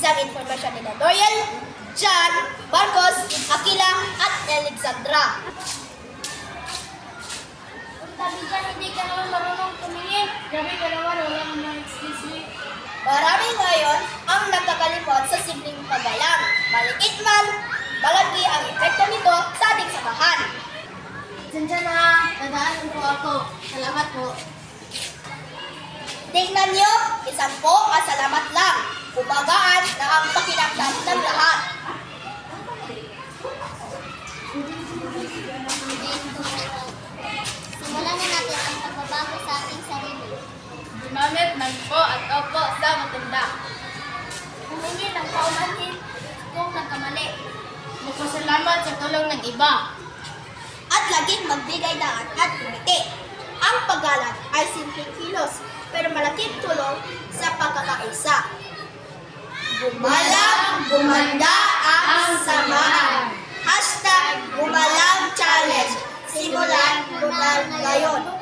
magandang informasyon nila Doriel, John, Marcos, Aquila, at Alexandra. Sabi dyan, hindi ka naman marunong tumingin. Grabe ka naman, wala naman excuse me. Marami ngayon ang nakakalimot sa simpleng paggalang. Malikit man, malaki ang epekto nito sa ating samahan. Diyan na, dadaanan po ako. Salamat po. Tingnan niyo, isang po at salamat lang. Umagaan na ang pakinabdam ng lahat. Simulan na natin ang pagbabago sa ating sarili. Gumamit ng po at opo sa matanda. Humingi ng paumanhin kung nagkamali. Magpasalamat sa tulong ng iba. At laging magbigay daan at umiti. Ang paggalang ay simpleng kilos, pero malaking tulong sa pagkakaisa. Gumalang, gumanda ang samahan. #gumalang challenge. Simulan mo na ngayon.